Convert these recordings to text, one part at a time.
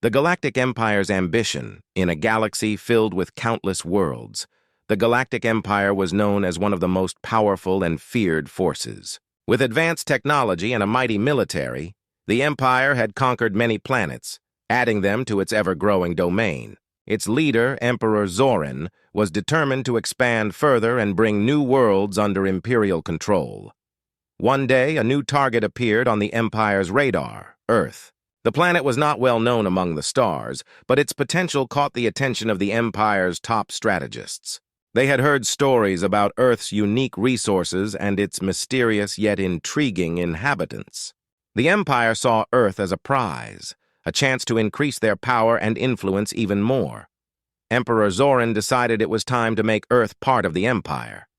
The Galactic Empire's ambition, in a galaxy filled with countless worlds, the Galactic Empire was known as one of the most powerful and feared forces. With advanced technology and a mighty military, the Empire had conquered many planets, adding them to its ever-growing domain. Its leader, Emperor Zorin, was determined to expand further and bring new worlds under Imperial control. One day, a new target appeared on the Empire's radar, Earth. The planet was not well known among the stars, but its potential caught the attention of the Empire's top strategists. They had heard stories about Earth's unique resources and its mysterious yet intriguing inhabitants. The Empire saw Earth as a prize, a chance to increase their power and influence even more. Emperor Zorin decided it was time to make Earth part of the Empire.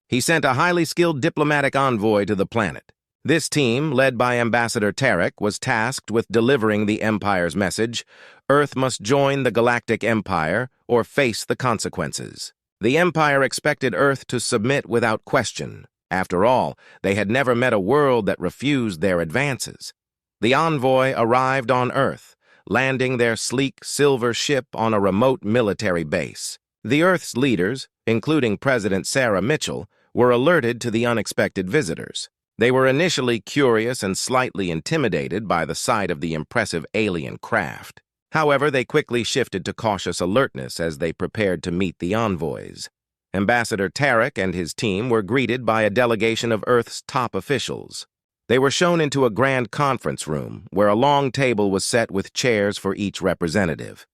He sent a highly skilled diplomatic envoy to the planet. This team, led by Ambassador Tarek, was tasked with delivering the Empire's message: Earth must join the Galactic Empire or face the consequences. The Empire expected Earth to submit without question. After all, they had never met a world that refused their advances. The envoy arrived on Earth, landing their sleek silver ship on a remote military base. The Earth's leaders, including President Sarah Mitchell, were alerted to the unexpected visitors. They were initially curious and slightly intimidated by the sight of the impressive alien craft. However, they quickly shifted to cautious alertness as they prepared to meet the envoys. Ambassador Tarek and his team were greeted by a delegation of Earth's top officials. They were shown into a grand conference room, where a long table was set with chairs for each representative.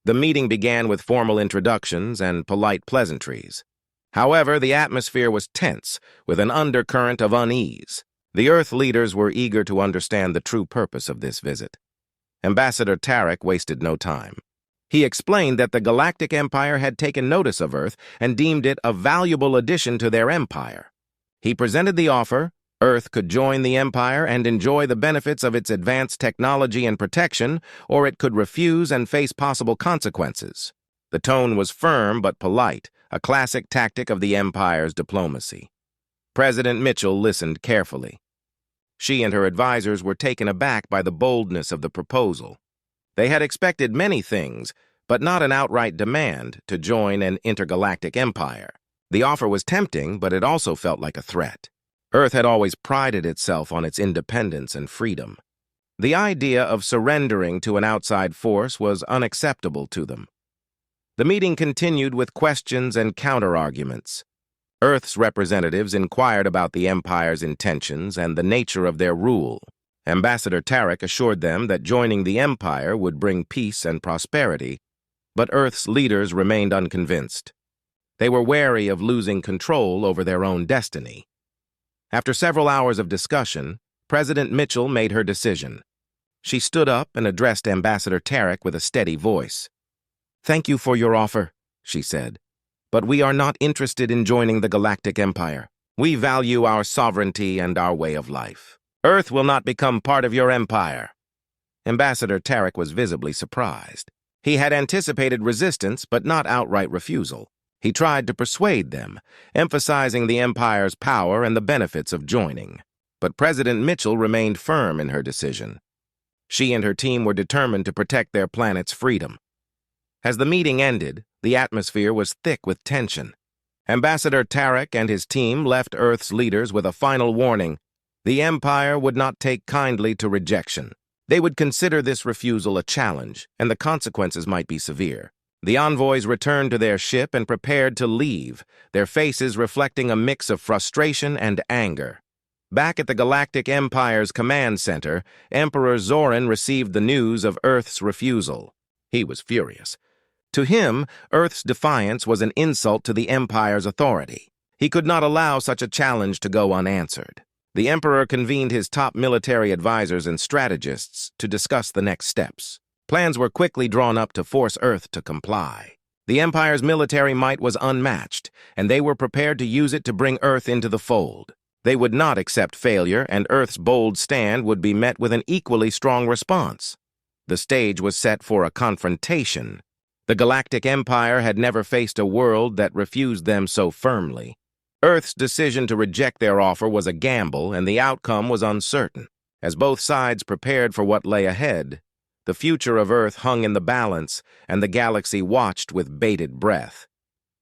The meeting began with formal introductions and polite pleasantries. However, the atmosphere was tense, with an undercurrent of unease. The Earth leaders were eager to understand the true purpose of this visit. Ambassador Tarek wasted no time. He explained that the Galactic Empire had taken notice of Earth and deemed it a valuable addition to their empire. He presented the offer: Earth could join the Empire and enjoy the benefits of its advanced technology and protection, or it could refuse and face possible consequences. The tone was firm but polite, a classic tactic of the Empire's diplomacy. President Mitchell listened carefully. She and her advisors were taken aback by the boldness of the proposal. They had expected many things, but not an outright demand to join an intergalactic empire. The offer was tempting, but it also felt like a threat. Earth had always prided itself on its independence and freedom. The idea of surrendering to an outside force was unacceptable to them. The meeting continued with questions and counter-arguments. Earth's representatives inquired about the Empire's intentions and the nature of their rule. Ambassador Tarek assured them that joining the Empire would bring peace and prosperity, but Earth's leaders remained unconvinced. They were wary of losing control over their own destiny. After several hours of discussion, President Mitchell made her decision. She stood up and addressed Ambassador Tarek with a steady voice. "Thank you for your offer," she said, "but we are not interested in joining the Galactic Empire. We value our sovereignty and our way of life. Earth will not become part of your empire." Ambassador Tarek was visibly surprised. He had anticipated resistance, but not outright refusal. He tried to persuade them, emphasizing the Empire's power and the benefits of joining. But President Mitchell remained firm in her decision. She and her team were determined to protect their planet's freedom. As the meeting ended, the atmosphere was thick with tension. Ambassador Tarek and his team left Earth's leaders with a final warning: the Empire would not take kindly to rejection. They would consider this refusal a challenge, and the consequences might be severe. The envoys returned to their ship and prepared to leave, their faces reflecting a mix of frustration and anger. Back at the Galactic Empire's command center, Emperor Zorin received the news of Earth's refusal. He was furious. To him, Earth's defiance was an insult to the Empire's authority. He could not allow such a challenge to go unanswered. The Emperor convened his top military advisors and strategists to discuss the next steps. Plans were quickly drawn up to force Earth to comply. The Empire's military might was unmatched, and they were prepared to use it to bring Earth into the fold. They would not accept failure, and Earth's bold stand would be met with an equally strong response. The stage was set for a confrontation. The Galactic Empire had never faced a world that refused them so firmly. Earth's decision to reject their offer was a gamble, and the outcome was uncertain. As both sides prepared for what lay ahead, The future of Earth hung in the balance, and the galaxy watched with bated breath.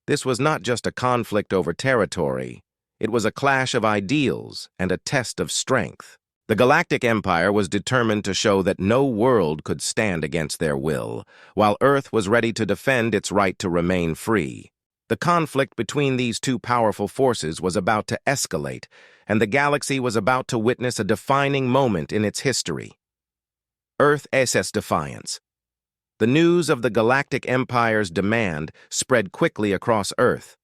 This was not just a conflict over territory. It was a clash of ideals and a test of strength. The Galactic Empire was determined to show that no world could stand against their will, while Earth was ready to defend its right to remain free. The conflict between these two powerful forces was about to escalate, and the galaxy was about to witness a defining moment in its history. Earth SS defiance. The news of the Galactic Empire's demand spread quickly across Earth.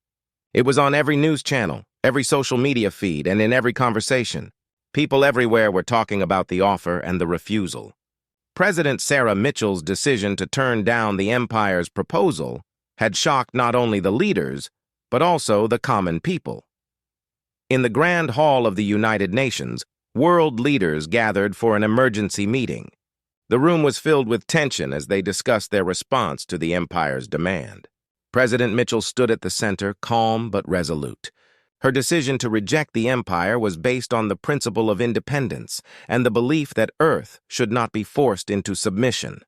It was on every news channel, every social media feed, and in every conversation. People everywhere were talking about the offer and the refusal. President Sarah Mitchell's decision to turn down the Empire's proposal had shocked not only the leaders, but also the common people. In the Grand Hall of the United Nations, world leaders gathered for an emergency meeting. The room was filled with tension as they discussed their response to the Empire's demand. President Mitchell stood at the center, calm but resolute. Her decision to reject the Empire was based on the principle of independence and the belief that Earth should not be forced into submission.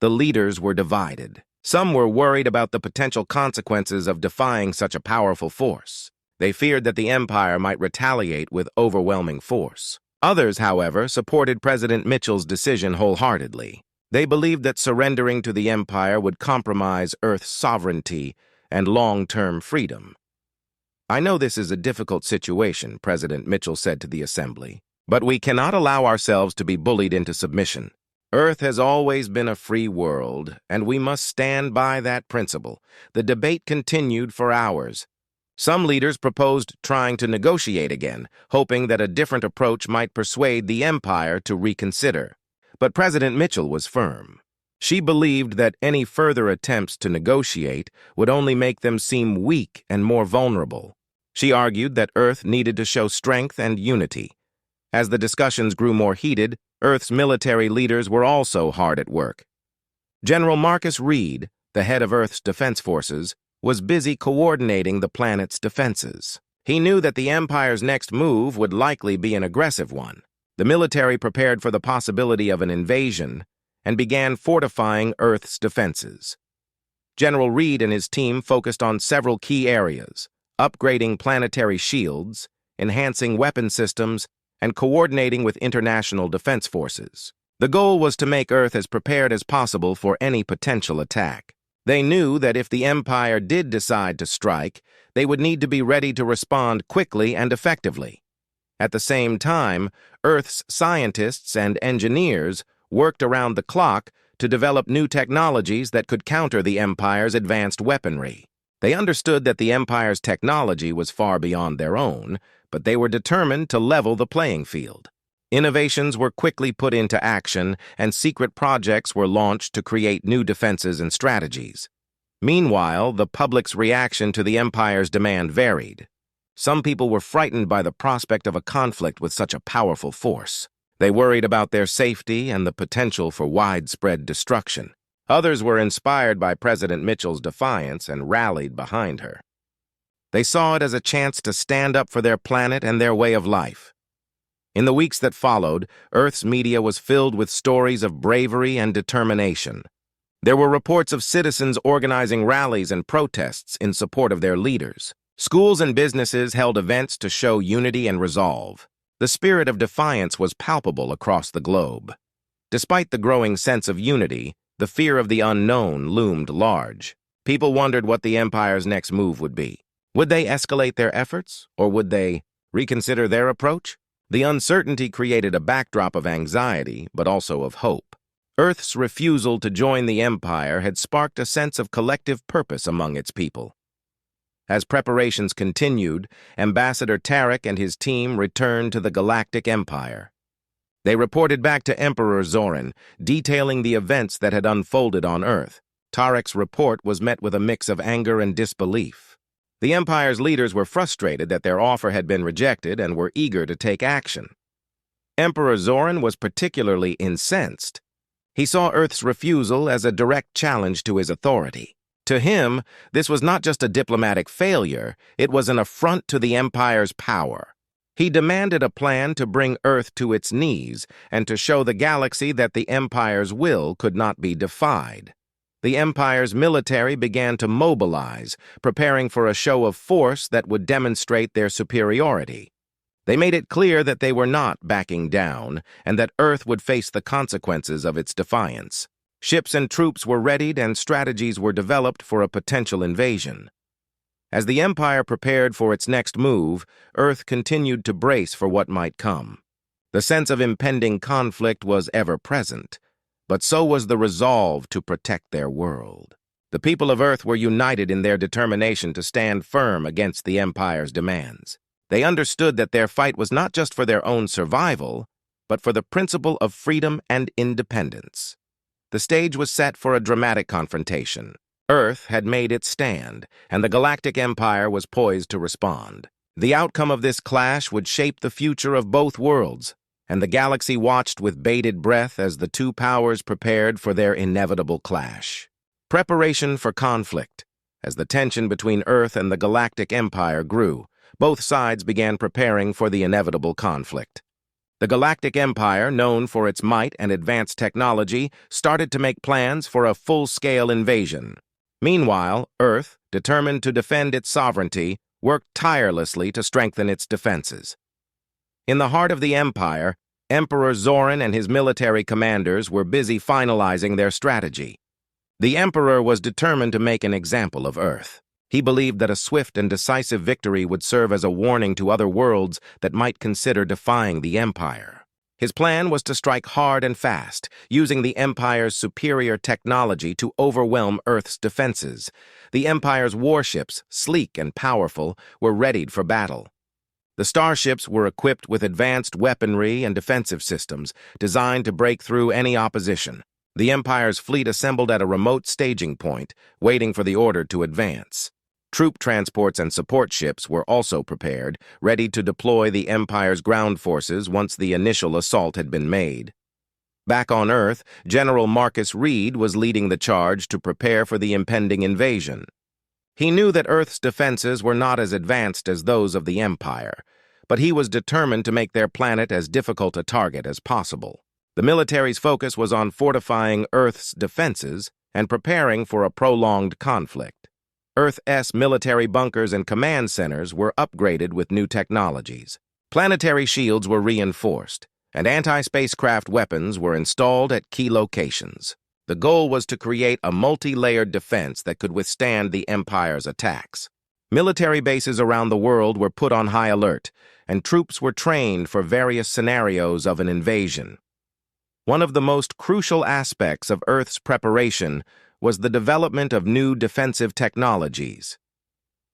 The leaders were divided. Some were worried about the potential consequences of defying such a powerful force. They feared that the Empire might retaliate with overwhelming force. Others, however, supported President Mitchell's decision wholeheartedly. They believed that surrendering to the Empire would compromise Earth's sovereignty and long-term freedom. "I know this is a difficult situation," President Mitchell said to the Assembly, "but we cannot allow ourselves to be bullied into submission. Earth has always been a free world, and we must stand by that principle." The debate continued for hours. Some leaders proposed trying to negotiate again, hoping that a different approach might persuade the Empire to reconsider. But President Mitchell was firm. She believed that any further attempts to negotiate would only make them seem weak and more vulnerable. She argued that Earth needed to show strength and unity. As the discussions grew more heated, Earth's military leaders were also hard at work. General Marcus Reed, the head of Earth's defense forces, was busy coordinating the planet's defenses. He knew that the Empire's next move would likely be an aggressive one. The military prepared for the possibility of an invasion and began fortifying Earth's defenses. General Reed and his team focused on several key areas: upgrading planetary shields, enhancing weapon systems, and coordinating with international defense forces. The goal was to make Earth as prepared as possible for any potential attack. They knew that if the Empire did decide to strike, they would need to be ready to respond quickly and effectively. At the same time, Earth's scientists and engineers worked around the clock to develop new technologies that could counter the Empire's advanced weaponry. They understood that the Empire's technology was far beyond their own, but they were determined to level the playing field. Innovations were quickly put into action, and secret projects were launched to create new defenses and strategies. Meanwhile, the public's reaction to the Empire's demand varied. Some people were frightened by the prospect of a conflict with such a powerful force. They worried about their safety and the potential for widespread destruction. Others were inspired by President Mitchell's defiance and rallied behind her. They saw it as a chance to stand up for their planet and their way of life. In the weeks that followed, Earth's media was filled with stories of bravery and determination. There were reports of citizens organizing rallies and protests in support of their leaders. Schools and businesses held events to show unity and resolve. The spirit of defiance was palpable across the globe. Despite the growing sense of unity, the fear of the unknown loomed large. People wondered what the Empire's next move would be. Would they escalate their efforts, or would they reconsider their approach? The uncertainty created a backdrop of anxiety, but also of hope. Earth's refusal to join the Empire had sparked a sense of collective purpose among its people. As preparations continued, Ambassador Tarek and his team returned to the Galactic Empire. They reported back to Emperor Zoran, detailing the events that had unfolded on Earth. Tarek's report was met with a mix of anger and disbelief. The Empire's leaders were frustrated that their offer had been rejected and were eager to take action. Emperor Zoran was particularly incensed. He saw Earth's refusal as a direct challenge to his authority. To him, this was not just a diplomatic failure, it was an affront to the Empire's power. He demanded a plan to bring Earth to its knees and to show the galaxy that the Empire's will could not be defied. The Empire's military began to mobilize, preparing for a show of force that would demonstrate their superiority. They made it clear that they were not backing down and that Earth would face the consequences of its defiance. Ships and troops were readied and strategies were developed for a potential invasion. As the Empire prepared for its next move, Earth continued to brace for what might come. The sense of impending conflict was ever present, but so was the resolve to protect their world. The people of Earth were united in their determination to stand firm against the Empire's demands. They understood that their fight was not just for their own survival, but for the principle of freedom and independence. The stage was set for a dramatic confrontation. Earth had made its stand, and the Galactic Empire was poised to respond. The outcome of this clash would shape the future of both worlds, and the galaxy watched with bated breath as the two powers prepared for their inevitable clash. Preparation for conflict. As the tension between Earth and the Galactic Empire grew, both sides began preparing for the inevitable conflict. The Galactic Empire, known for its might and advanced technology, started to make plans for a full-scale invasion. Meanwhile, Earth, determined to defend its sovereignty, worked tirelessly to strengthen its defenses. In the heart of the Empire, Emperor Zoran and his military commanders were busy finalizing their strategy. The Emperor was determined to make an example of Earth. He believed that a swift and decisive victory would serve as a warning to other worlds that might consider defying the Empire. His plan was to strike hard and fast, using the Empire's superior technology to overwhelm Earth's defenses. The Empire's warships, sleek and powerful, were readied for battle. The starships were equipped with advanced weaponry and defensive systems, designed to break through any opposition. The Empire's fleet assembled at a remote staging point, waiting for the order to advance. Troop transports and support ships were also prepared, ready to deploy the Empire's ground forces once the initial assault had been made. Back on Earth, General Marcus Reed was leading the charge to prepare for the impending invasion. He knew that Earth's defenses were not as advanced as those of the Empire, but he was determined to make their planet as difficult a target as possible. The military's focus was on fortifying Earth's defenses and preparing for a prolonged conflict. Earth's military bunkers and command centers were upgraded with new technologies. Planetary shields were reinforced, and anti-spacecraft weapons were installed at key locations. The goal was to create a multi-layered defense that could withstand the Empire's attacks. Military bases around the world were put on high alert, and troops were trained for various scenarios of an invasion. One of the most crucial aspects of Earth's preparation was the development of new defensive technologies.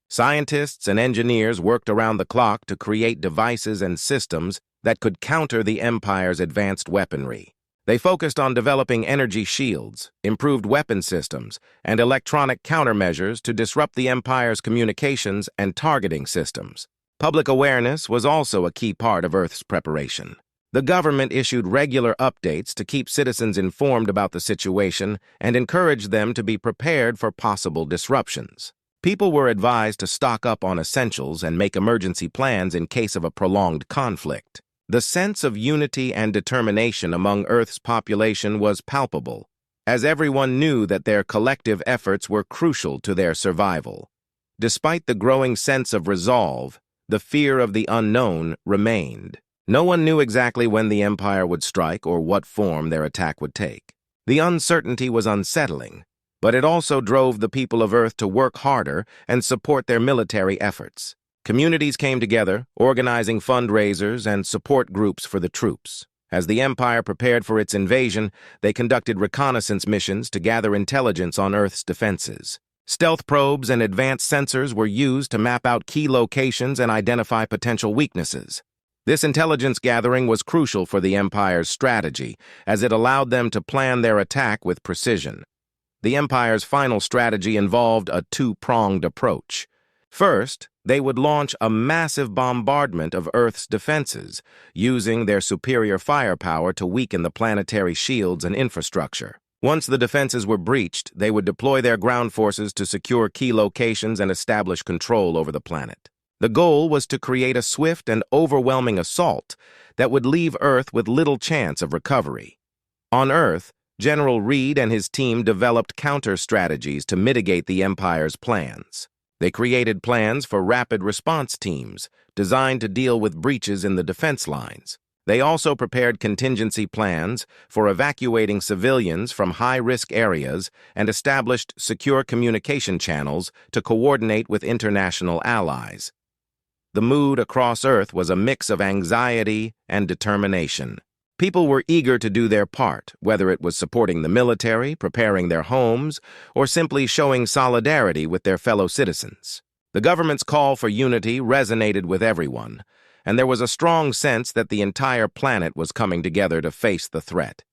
Scientists and engineers worked around the clock to create devices and systems that could counter the Empire's advanced weaponry. They focused on developing energy shields, improved weapon systems, and electronic countermeasures to disrupt the Empire's communications and targeting systems. Public awareness was also a key part of Earth's preparation. The government issued regular updates to keep citizens informed about the situation and encouraged them to be prepared for possible disruptions. People were advised to stock up on essentials and make emergency plans in case of a prolonged conflict. The sense of unity and determination among Earth's population was palpable, as everyone knew that their collective efforts were crucial to their survival. Despite the growing sense of resolve, the fear of the unknown remained. No one knew exactly when the Empire would strike or what form their attack would take. The uncertainty was unsettling, but it also drove the people of Earth to work harder and support their military efforts. Communities came together, organizing fundraisers and support groups for the troops. As the Empire prepared for its invasion, they conducted reconnaissance missions to gather intelligence on Earth's defenses. Stealth probes and advanced sensors were used to map out key locations and identify potential weaknesses. This intelligence gathering was crucial for the Empire's strategy, as it allowed them to plan their attack with precision. The Empire's final strategy involved a two-pronged approach. First, they would launch a massive bombardment of Earth's defenses, using their superior firepower to weaken the planetary shields and infrastructure. Once the defenses were breached, they would deploy their ground forces to secure key locations and establish control over the planet. The goal was to create a swift and overwhelming assault that would leave Earth with little chance of recovery. On Earth, General Reed and his team developed counter-strategies to mitigate the Empire's plans. They created plans for rapid response teams, designed to deal with breaches in the defense lines. They also prepared contingency plans for evacuating civilians from high-risk areas and established secure communication channels to coordinate with international allies. The mood across Earth was a mix of anxiety and determination. People were eager to do their part, whether it was supporting the military, preparing their homes, or simply showing solidarity with their fellow citizens. The government's call for unity resonated with everyone, and there was a strong sense that the entire planet was coming together to face the threat.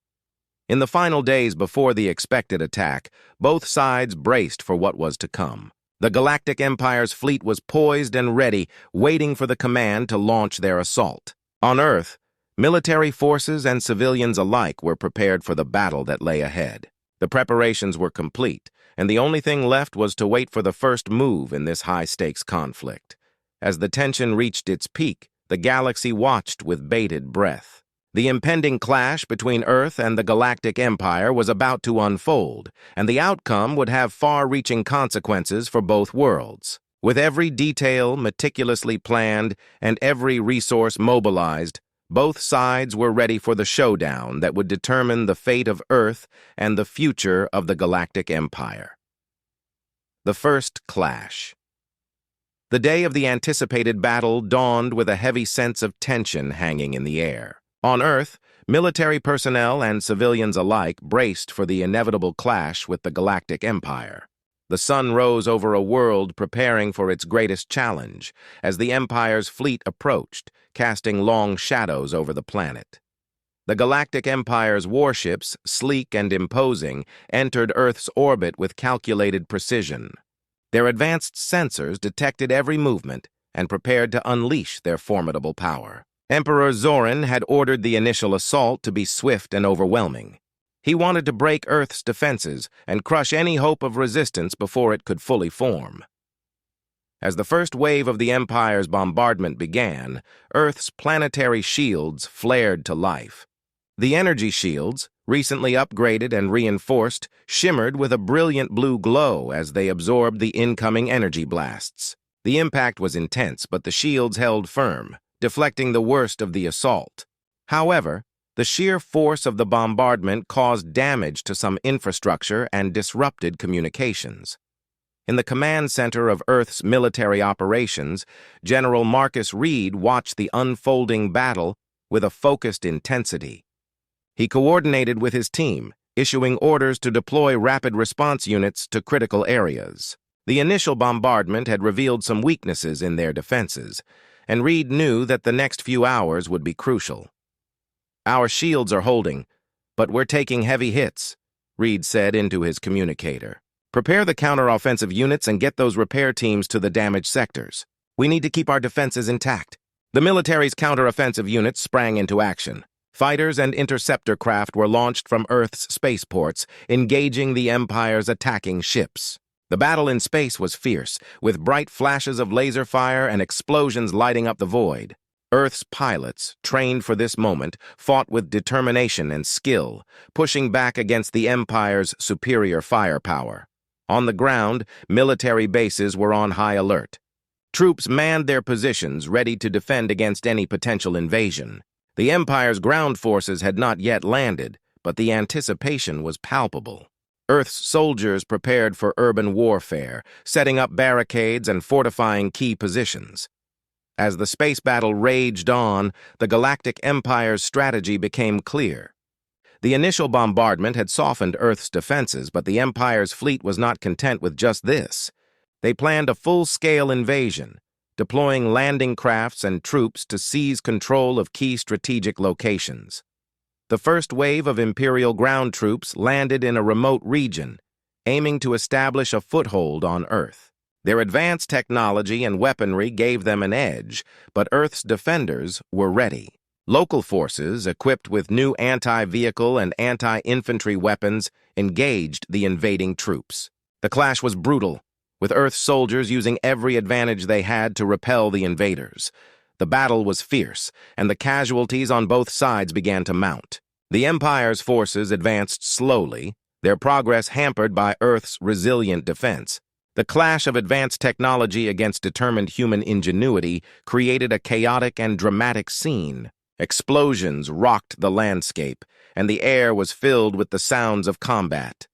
In the final days before the expected attack, both sides braced for what was to come. The Galactic Empire's fleet was poised and ready, waiting for the command to launch their assault. On Earth, military forces and civilians alike were prepared for the battle that lay ahead. The preparations were complete, and the only thing left was to wait for the first move in this high-stakes conflict. As the tension reached its peak, the galaxy watched with bated breath. The impending clash between Earth and the Galactic Empire was about to unfold, and the outcome would have far-reaching consequences for both worlds. With every detail meticulously planned and every resource mobilized, both sides were ready for the showdown that would determine the fate of Earth and the future of the Galactic Empire. The first clash. The day of the anticipated battle dawned with a heavy sense of tension hanging in the air. On Earth, military personnel and civilians alike braced for the inevitable clash with the Galactic Empire. The sun rose over a world preparing for its greatest challenge as the Empire's fleet approached, casting long shadows over the planet. The Galactic Empire's warships, sleek and imposing, entered Earth's orbit with calculated precision. Their advanced sensors detected every movement and prepared to unleash their formidable power. Emperor Zorin had ordered the initial assault to be swift and overwhelming. He wanted to break Earth's defenses and crush any hope of resistance before it could fully form. As the first wave of the Empire's bombardment began, Earth's planetary shields flared to life. The energy shields, recently upgraded and reinforced, shimmered with a brilliant blue glow as they absorbed the incoming energy blasts. The impact was intense, but the shields held firm, deflecting the worst of the assault. However, the sheer force of the bombardment caused damage to some infrastructure and disrupted communications. In the command center of Earth's military operations, General Marcus Reed watched the unfolding battle with a focused intensity. He coordinated with his team, issuing orders to deploy rapid response units to critical areas. The initial bombardment had revealed some weaknesses in their defenses, and Reed knew that the next few hours would be crucial. "Our shields are holding, but we're taking heavy hits," Reed said into his communicator. "Prepare the counter-offensive units and get those repair teams to the damaged sectors. We need to keep our defenses intact." The military's counter-offensive units sprang into action. Fighters and interceptor craft were launched from Earth's spaceports, engaging the Empire's attacking ships. The battle in space was fierce, with bright flashes of laser fire and explosions lighting up the void. Earth's pilots, trained for this moment, fought with determination and skill, pushing back against the Empire's superior firepower. On the ground, military bases were on high alert. Troops manned their positions, ready to defend against any potential invasion. The Empire's ground forces had not yet landed, but the anticipation was palpable. Earth's soldiers prepared for urban warfare, setting up barricades and fortifying key positions. As the space battle raged on, the Galactic Empire's strategy became clear. The initial bombardment had softened Earth's defenses, but the Empire's fleet was not content with just this. They planned a full-scale invasion, deploying landing crafts and troops to seize control of key strategic locations. The first wave of Imperial ground troops landed in a remote region, aiming to establish a foothold on Earth. Their advanced technology and weaponry gave them an edge, but Earth's defenders were ready. Local forces, equipped with new anti-vehicle and anti-infantry weapons, engaged the invading troops. The clash was brutal, with Earth's soldiers using every advantage they had to repel the invaders. The battle was fierce, and the casualties on both sides began to mount. The Empire's forces advanced slowly, their progress hampered by Earth's resilient defense. The clash of advanced technology against determined human ingenuity created a chaotic and dramatic scene. Explosions rocked the landscape, and the air was filled with the sounds of combat.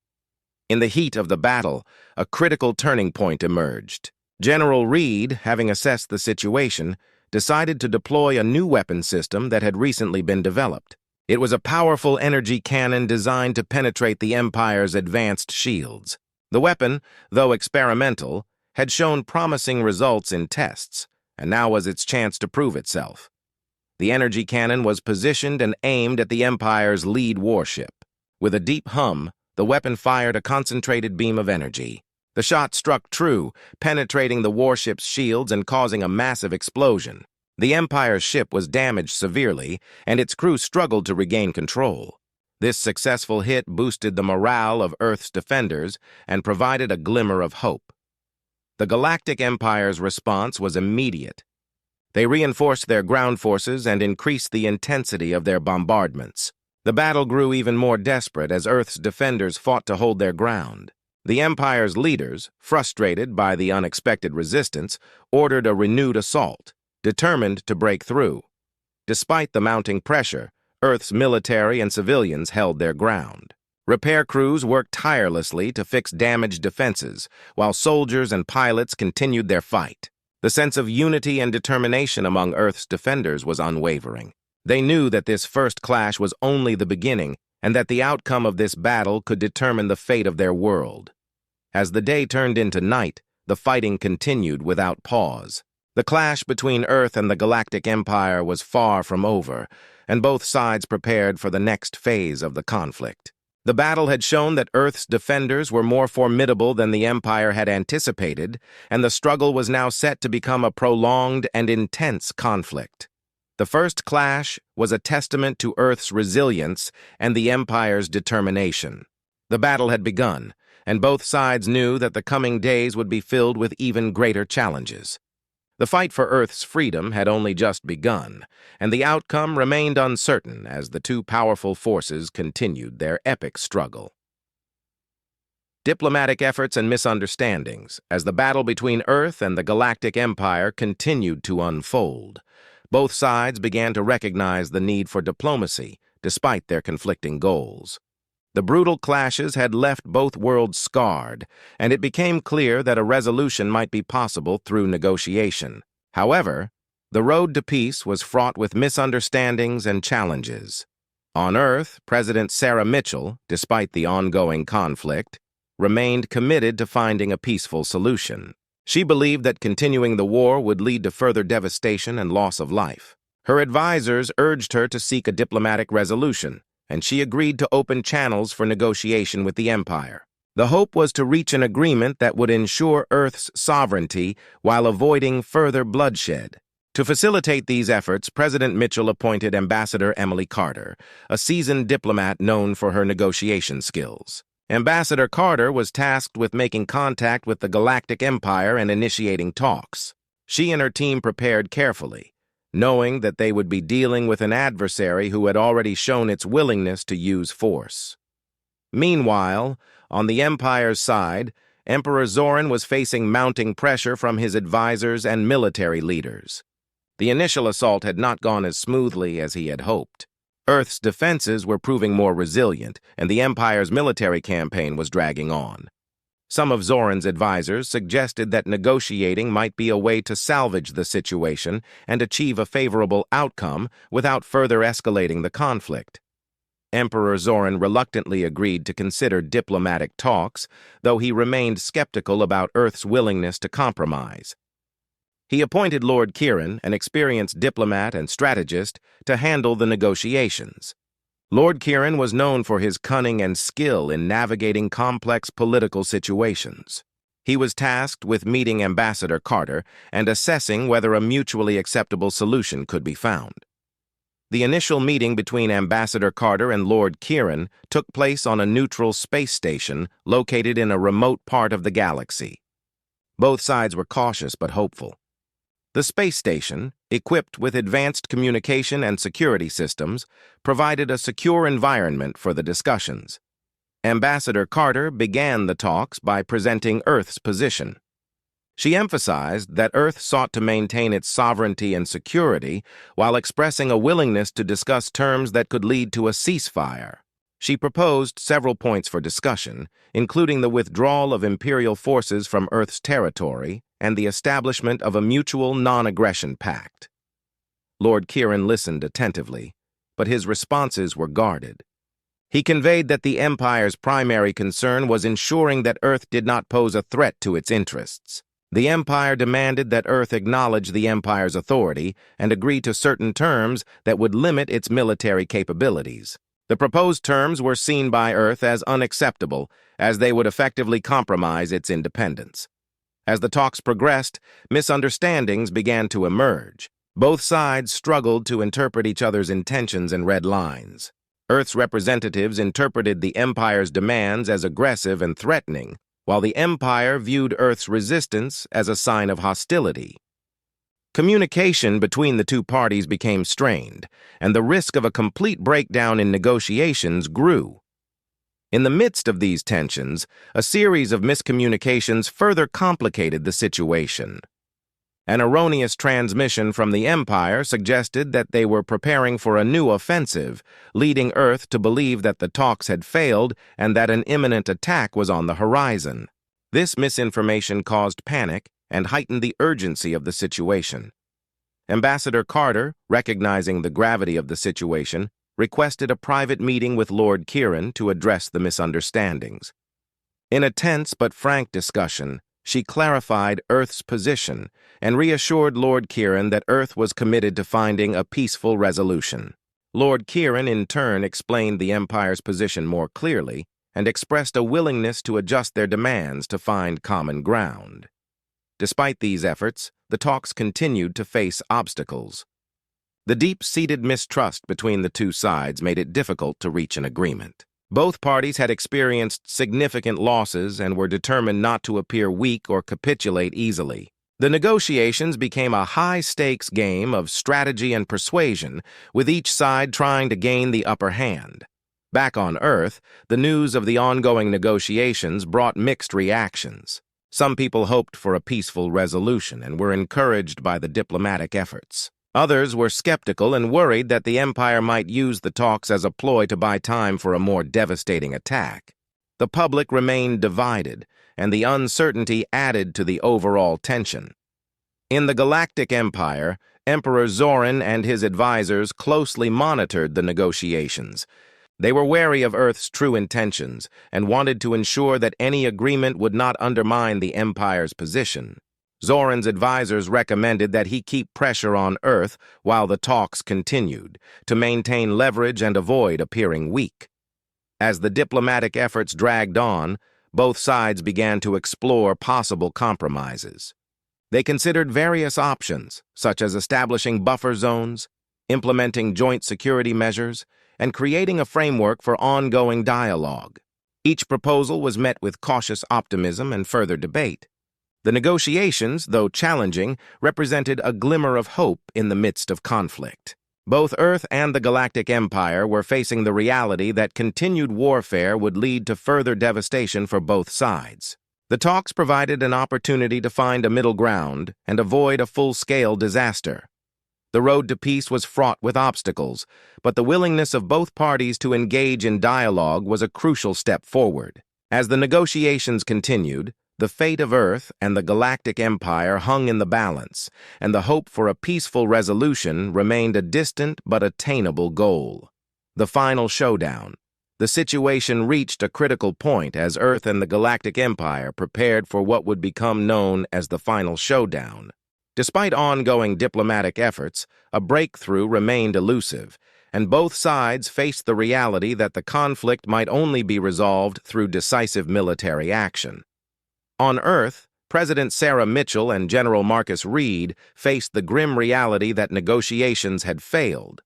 In the heat of the battle, a critical turning point emerged. General Reed, having assessed the situation, decided to deploy a new weapon system that had recently been developed. It was a powerful energy cannon designed to penetrate the Empire's advanced shields. The weapon, though experimental, had shown promising results in tests, and now was its chance to prove itself. The energy cannon was positioned and aimed at the Empire's lead warship. With a deep hum, the weapon fired a concentrated beam of energy. The shot struck true, penetrating the warship's shields and causing a massive explosion. The Empire's ship was damaged severely, and its crew struggled to regain control. This successful hit boosted the morale of Earth's defenders and provided a glimmer of hope. The Galactic Empire's response was immediate. They reinforced their ground forces and increased the intensity of their bombardments. The battle grew even more desperate as Earth's defenders fought to hold their ground. The Empire's leaders, frustrated by the unexpected resistance, ordered a renewed assault, determined to break through. Despite the mounting pressure, Earth's military and civilians held their ground. Repair crews worked tirelessly to fix damaged defenses, while soldiers and pilots continued their fight. The sense of unity and determination among Earth's defenders was unwavering. They knew that this first clash was only the beginning, and that the outcome of this battle could determine the fate of their world. As the day turned into night, the fighting continued without pause. The clash between Earth and the Galactic Empire was far from over, and both sides prepared for the next phase of the conflict. The battle had shown that Earth's defenders were more formidable than the Empire had anticipated, and the struggle was now set to become a prolonged and intense conflict. The first clash was a testament to Earth's resilience and the Empire's determination. The battle had begun, and both sides knew that the coming days would be filled with even greater challenges. The fight for Earth's freedom had only just begun, and the outcome remained uncertain as the two powerful forces continued their epic struggle. Diplomatic efforts and misunderstandings as the battle between Earth and the Galactic Empire continued to unfold. Both sides began to recognize the need for diplomacy, despite their conflicting goals. The brutal clashes had left both worlds scarred, and it became clear that a resolution might be possible through negotiation. However, the road to peace was fraught with misunderstandings and challenges. On Earth, President Sarah Mitchell, despite the ongoing conflict, remained committed to finding a peaceful solution. She believed that continuing the war would lead to further devastation and loss of life. Her advisors urged her to seek a diplomatic resolution, and she agreed to open channels for negotiation with the Empire. The hope was to reach an agreement that would ensure Earth's sovereignty while avoiding further bloodshed. To facilitate these efforts, President Mitchell appointed Ambassador Emily Carter, a seasoned diplomat known for her negotiation skills. Ambassador Carter was tasked with making contact with the Galactic Empire and initiating talks. She and her team prepared carefully, knowing that they would be dealing with an adversary who had already shown its willingness to use force. Meanwhile, on the Empire's side, Emperor Zoran was facing mounting pressure from his advisors and military leaders. The initial assault had not gone as smoothly as he had hoped. Earth's defenses were proving more resilient, and the Empire's military campaign was dragging on. Some of Zoran's advisors suggested that negotiating might be a way to salvage the situation and achieve a favorable outcome without further escalating the conflict. Emperor Zoran reluctantly agreed to consider diplomatic talks, though he remained skeptical about Earth's willingness to compromise. He appointed Lord Kieran, an experienced diplomat and strategist, to handle the negotiations. Lord Kieran was known for his cunning and skill in navigating complex political situations. He was tasked with meeting Ambassador Carter and assessing whether a mutually acceptable solution could be found. The initial meeting between Ambassador Carter and Lord Kieran took place on a neutral space station located in a remote part of the galaxy. Both sides were cautious but hopeful. The space station, equipped with advanced communication and security systems, provided a secure environment for the discussions. Ambassador Carter began the talks by presenting Earth's position. She emphasized that Earth sought to maintain its sovereignty and security while expressing a willingness to discuss terms that could lead to a ceasefire. She proposed several points for discussion, including the withdrawal of Imperial forces from Earth's territory and the establishment of a mutual non-aggression pact. Lord Kieran listened attentively, but his responses were guarded. He conveyed that the Empire's primary concern was ensuring that Earth did not pose a threat to its interests. The Empire demanded that Earth acknowledge the Empire's authority and agree to certain terms that would limit its military capabilities. The proposed terms were seen by Earth as unacceptable, as they would effectively compromise its independence. As the talks progressed, misunderstandings began to emerge. Both sides struggled to interpret each other's intentions and red lines. Earth's representatives interpreted the Empire's demands as aggressive and threatening, while the Empire viewed Earth's resistance as a sign of hostility. Communication between the two parties became strained, and the risk of a complete breakdown in negotiations grew. In the midst of these tensions, a series of miscommunications further complicated the situation. An erroneous transmission from the Empire suggested that they were preparing for a new offensive, leading Earth to believe that the talks had failed and that an imminent attack was on the horizon. This misinformation caused panic and heightened the urgency of the situation. Ambassador Carter, recognizing the gravity of the situation, requested a private meeting with Lord Kieran to address the misunderstandings. In a tense but frank discussion, she clarified Earth's position and reassured Lord Kieran that Earth was committed to finding a peaceful resolution. Lord Kieran, in turn, explained the Empire's position more clearly and expressed a willingness to adjust their demands to find common ground. Despite these efforts, the talks continued to face obstacles. The deep-seated mistrust between the two sides made it difficult to reach an agreement. Both parties had experienced significant losses and were determined not to appear weak or capitulate easily. The negotiations became a high-stakes game of strategy and persuasion, with each side trying to gain the upper hand. Back on Earth, the news of the ongoing negotiations brought mixed reactions. Some people hoped for a peaceful resolution and were encouraged by the diplomatic efforts. Others were skeptical and worried that the Empire might use the talks as a ploy to buy time for a more devastating attack. The public remained divided, and the uncertainty added to the overall tension. In the Galactic Empire, Emperor Zoran and his advisors closely monitored the negotiations. They were wary of Earth's true intentions and wanted to ensure that any agreement would not undermine the Empire's position. Zoran's advisors recommended that he keep pressure on Earth while the talks continued, to maintain leverage and avoid appearing weak. As the diplomatic efforts dragged on, both sides began to explore possible compromises. They considered various options, such as establishing buffer zones, implementing joint security measures, and creating a framework for ongoing dialogue. Each proposal was met with cautious optimism and further debate. The negotiations, though challenging, represented a glimmer of hope in the midst of conflict. Both Earth and the Galactic Empire were facing the reality that continued warfare would lead to further devastation for both sides. The talks provided an opportunity to find a middle ground and avoid a full-scale disaster. The road to peace was fraught with obstacles, but the willingness of both parties to engage in dialogue was a crucial step forward. As the negotiations continued, the fate of Earth and the Galactic Empire hung in the balance, and the hope for a peaceful resolution remained a distant but attainable goal. The final showdown. The situation reached a critical point as Earth and the Galactic Empire prepared for what would become known as the final showdown. Despite ongoing diplomatic efforts, a breakthrough remained elusive, and both sides faced the reality that the conflict might only be resolved through decisive military action. On Earth, President Sarah Mitchell and General Marcus Reed faced the grim reality that negotiations had failed.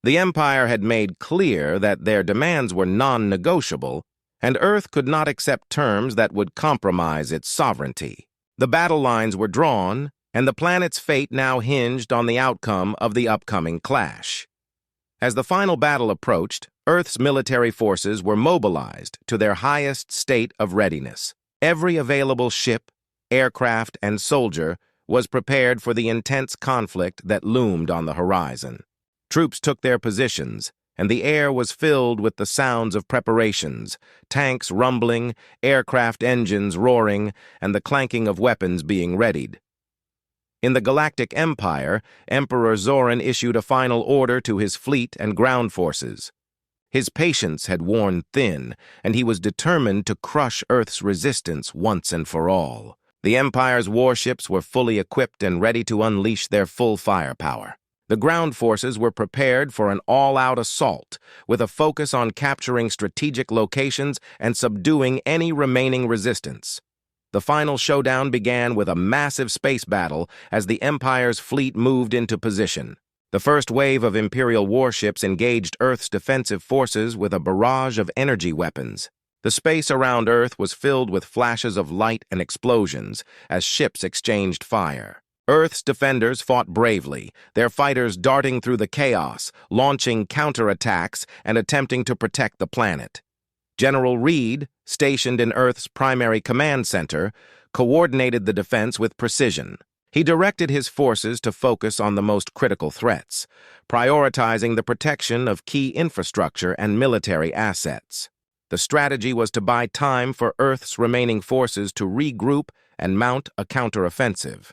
The Empire had made clear that their demands were non-negotiable, and Earth could not accept terms that would compromise its sovereignty. The battle lines were drawn, and the planet's fate now hinged on the outcome of the upcoming clash. As the final battle approached, Earth's military forces were mobilized to their highest state of readiness. Every available ship, aircraft, and soldier was prepared for the intense conflict that loomed on the horizon. Troops took their positions, and the air was filled with the sounds of preparations, tanks rumbling, aircraft engines roaring, and the clanking of weapons being readied. In the Galactic Empire, Emperor Zoran issued a final order to his fleet and ground forces. His patience had worn thin, and he was determined to crush Earth's resistance once and for all. The Empire's warships were fully equipped and ready to unleash their full firepower. The ground forces were prepared for an all-out assault, with a focus on capturing strategic locations and subduing any remaining resistance. The final showdown began with a massive space battle as the Empire's fleet moved into position. The first wave of Imperial warships engaged Earth's defensive forces with a barrage of energy weapons. The space around Earth was filled with flashes of light and explosions as ships exchanged fire. Earth's defenders fought bravely, their fighters darting through the chaos, launching counterattacks and attempting to protect the planet. General Reed, stationed in Earth's primary command center, coordinated the defense with precision. He directed his forces to focus on the most critical threats, prioritizing the protection of key infrastructure and military assets. The strategy was to buy time for Earth's remaining forces to regroup and mount a counteroffensive.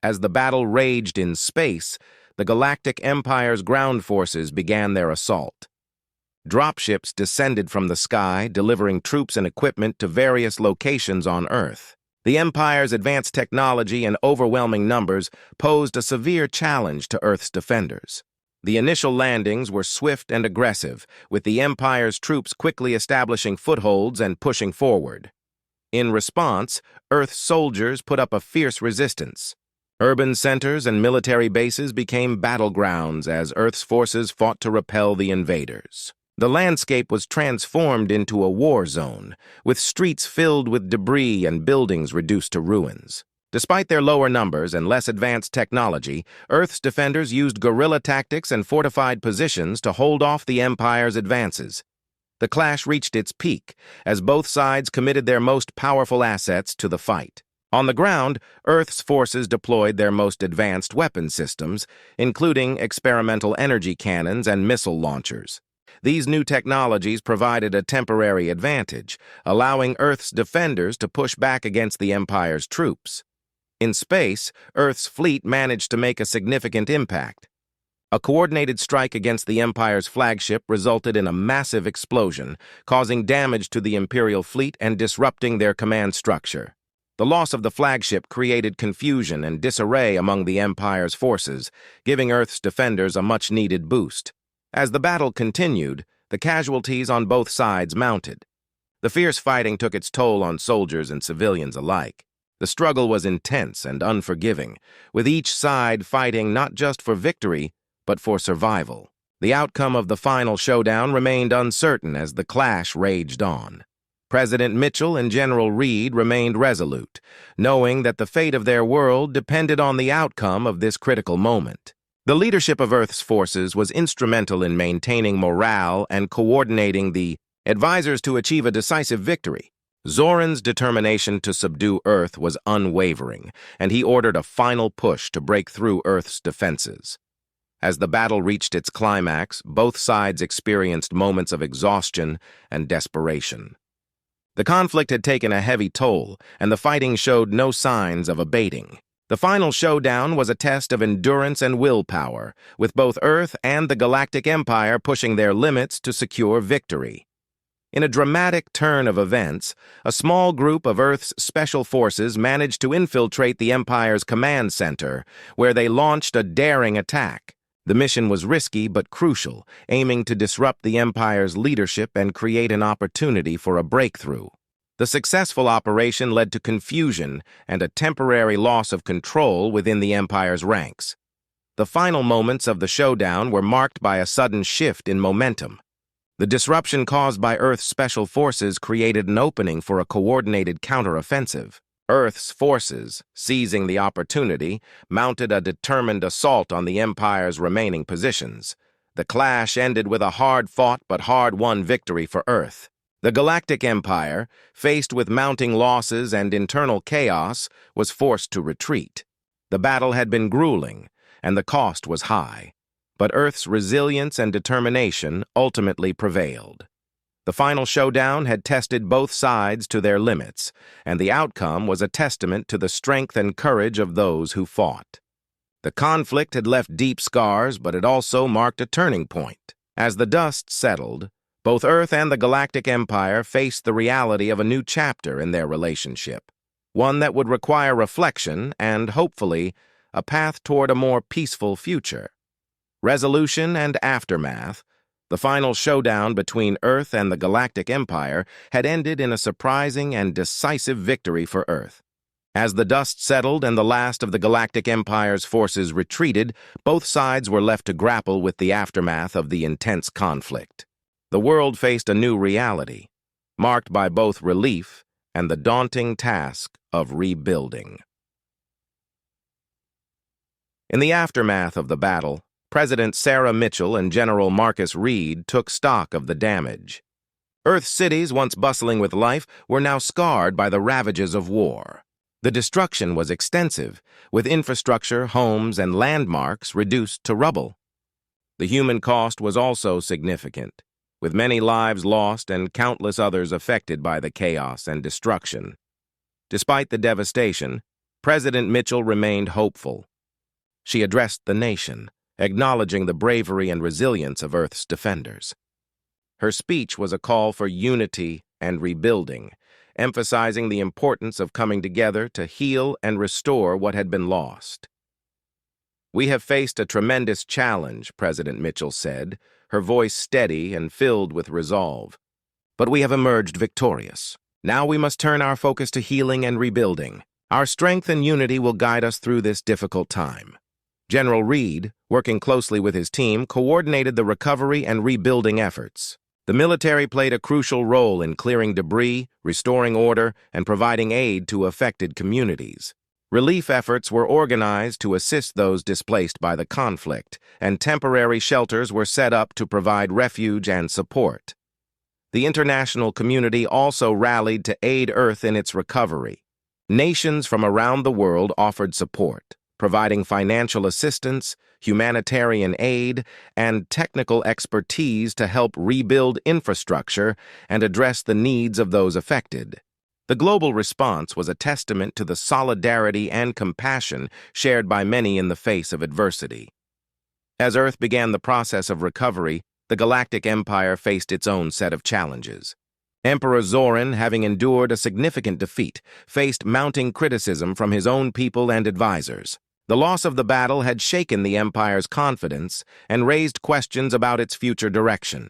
As the battle raged in space, the Galactic Empire's ground forces began their assault. Dropships descended from the sky, delivering troops and equipment to various locations on Earth. The Empire's advanced technology and overwhelming numbers posed a severe challenge to Earth's defenders. The initial landings were swift and aggressive, with the Empire's troops quickly establishing footholds and pushing forward. In response, Earth's soldiers put up a fierce resistance. Urban centers and military bases became battlegrounds as Earth's forces fought to repel the invaders. The landscape was transformed into a war zone, with streets filled with debris and buildings reduced to ruins. Despite their lower numbers and less advanced technology, Earth's defenders used guerrilla tactics and fortified positions to hold off the Empire's advances. The clash reached its peak as both sides committed their most powerful assets to the fight. On the ground, Earth's forces deployed their most advanced weapon systems, including experimental energy cannons and missile launchers. These new technologies provided a temporary advantage, allowing Earth's defenders to push back against the Empire's troops. In space, Earth's fleet managed to make a significant impact. A coordinated strike against the Empire's flagship resulted in a massive explosion, causing damage to the Imperial fleet and disrupting their command structure. The loss of the flagship created confusion and disarray among the Empire's forces, giving Earth's defenders a much-needed boost. As the battle continued, the casualties on both sides mounted. The fierce fighting took its toll on soldiers and civilians alike. The struggle was intense and unforgiving, with each side fighting not just for victory, but for survival. The outcome of the final showdown remained uncertain as the clash raged on. President Mitchell and General Reed remained resolute, knowing that the fate of their world depended on the outcome of this critical moment. The leadership of Earth's forces was instrumental in maintaining morale and coordinating the advisors to achieve a decisive victory. Zoran's determination to subdue Earth was unwavering, and he ordered a final push to break through Earth's defenses. As the battle reached its climax, both sides experienced moments of exhaustion and desperation. The conflict had taken a heavy toll, and the fighting showed no signs of abating. The final showdown was a test of endurance and willpower, with both Earth and the Galactic Empire pushing their limits to secure victory. In a dramatic turn of events, a small group of Earth's special forces managed to infiltrate the Empire's command center, where they launched a daring attack. The mission was risky but crucial, aiming to disrupt the Empire's leadership and create an opportunity for a breakthrough. The successful operation led to confusion and a temporary loss of control within the Empire's ranks. The final moments of the showdown were marked by a sudden shift in momentum. The disruption caused by Earth's special forces created an opening for a coordinated counteroffensive. Earth's forces, seizing the opportunity, mounted a determined assault on the Empire's remaining positions. The clash ended with a hard-fought but hard-won victory for Earth. The Galactic Empire, faced with mounting losses and internal chaos, was forced to retreat. The battle had been grueling, and the cost was high. But Earth's resilience and determination ultimately prevailed. The final showdown had tested both sides to their limits, and the outcome was a testament to the strength and courage of those who fought. The conflict had left deep scars, but it also marked a turning point. As the dust settled, both Earth and the Galactic Empire faced the reality of a new chapter in their relationship, one that would require reflection and, hopefully, a path toward a more peaceful future. Resolution and aftermath. The final showdown between Earth and the Galactic Empire had ended in a surprising and decisive victory for Earth. As the dust settled and the last of the Galactic Empire's forces retreated, both sides were left to grapple with the aftermath of the intense conflict. The world faced a new reality, marked by both relief and the daunting task of rebuilding. In the aftermath of the battle, President Sarah Mitchell and General Marcus Reed took stock of the damage. Earth's cities, once bustling with life, were now scarred by the ravages of war. The destruction was extensive, with infrastructure, homes, and landmarks reduced to rubble. The human cost was also significant, with many lives lost and countless others affected by the chaos and destruction. Despite the devastation, President Mitchell remained hopeful. She addressed the nation, acknowledging the bravery and resilience of Earth's defenders. Her speech was a call for unity and rebuilding, emphasizing the importance of coming together to heal and restore what had been lost. "We have faced a tremendous challenge," President Mitchell said, her voice steady and filled with resolve. "But we have emerged victorious. Now we must turn our focus to healing and rebuilding. Our strength and unity will guide us through this difficult time." General Reed, working closely with his team, coordinated the recovery and rebuilding efforts. The military played a crucial role in clearing debris, restoring order, and providing aid to affected communities. Relief efforts were organized to assist those displaced by the conflict, and temporary shelters were set up to provide refuge and support. The international community also rallied to aid Earth in its recovery. Nations from around the world offered support, providing financial assistance, humanitarian aid, and technical expertise to help rebuild infrastructure and address the needs of those affected. The global response was a testament to the solidarity and compassion shared by many in the face of adversity. As Earth began the process of recovery, the Galactic Empire faced its own set of challenges. Emperor Zoran, having endured a significant defeat, faced mounting criticism from his own people and advisors. The loss of the battle had shaken the Empire's confidence and raised questions about its future direction.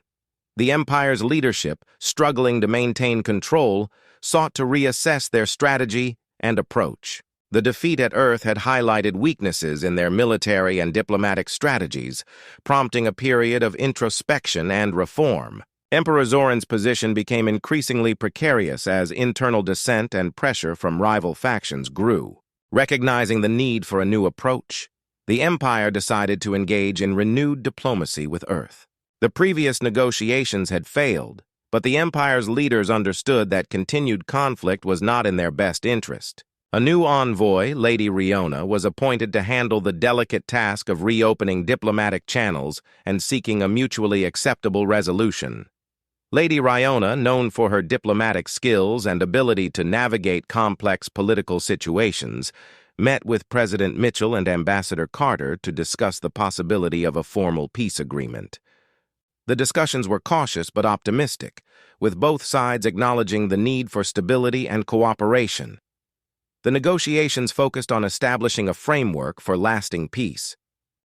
The Empire's leadership, struggling to maintain control, sought to reassess their strategy and approach. The defeat at Earth had highlighted weaknesses in their military and diplomatic strategies, prompting a period of introspection and reform. Emperor Zoran's position became increasingly precarious as internal dissent and pressure from rival factions grew. Recognizing the need for a new approach, the Empire decided to engage in renewed diplomacy with Earth. The previous negotiations had failed, but the Empire's leaders understood that continued conflict was not in their best interest. A new envoy, Lady Riona, was appointed to handle the delicate task of reopening diplomatic channels and seeking a mutually acceptable resolution. Lady Riona, known for her diplomatic skills and ability to navigate complex political situations, met with President Mitchell and Ambassador Carter to discuss the possibility of a formal peace agreement. The discussions were cautious but optimistic, with both sides acknowledging the need for stability and cooperation. The negotiations focused on establishing a framework for lasting peace.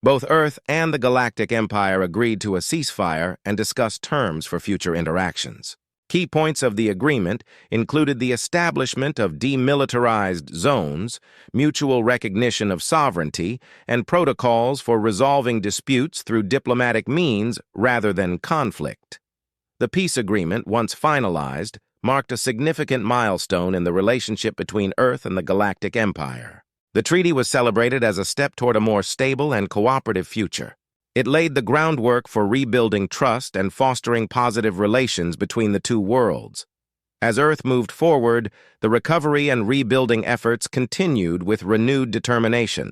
Both Earth and the Galactic Empire agreed to a ceasefire and discussed terms for future interactions. Key points of the agreement included the establishment of demilitarized zones, mutual recognition of sovereignty, and protocols for resolving disputes through diplomatic means rather than conflict. The peace agreement, once finalized, marked a significant milestone in the relationship between Earth and the Galactic Empire. The treaty was celebrated as a step toward a more stable and cooperative future. It laid the groundwork for rebuilding trust and fostering positive relations between the two worlds. As Earth moved forward, the recovery and rebuilding efforts continued with renewed determination.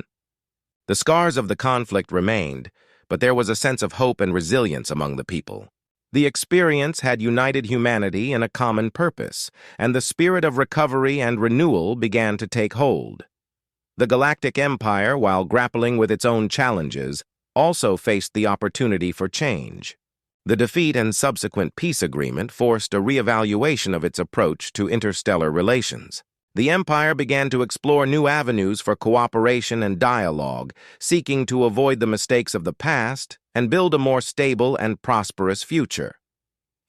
The scars of the conflict remained, but there was a sense of hope and resilience among the people. The experience had united humanity in a common purpose, and the spirit of recovery and renewal began to take hold. The Galactic Empire, while grappling with its own challenges, also faced the opportunity for change. The defeat and subsequent peace agreement forced a reevaluation of its approach to interstellar relations. The Empire began to explore new avenues for cooperation and dialogue, seeking to avoid the mistakes of the past and build a more stable and prosperous future.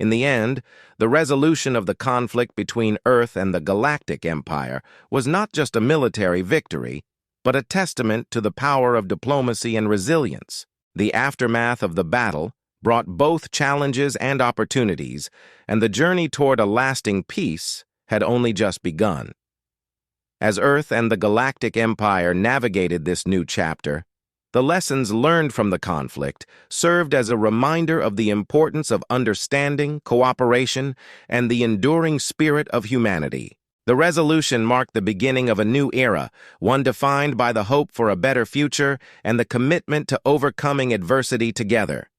In the end, the resolution of the conflict between Earth and the Galactic Empire was not just a military victory, but a testament to the power of diplomacy and resilience. The aftermath of the battle brought both challenges and opportunities, and the journey toward a lasting peace had only just begun. As Earth and the Galactic Empire navigated this new chapter, the lessons learned from the conflict served as a reminder of the importance of understanding, cooperation, and the enduring spirit of humanity. The resolution marked the beginning of a new era, one defined by the hope for a better future and the commitment to overcoming adversity together.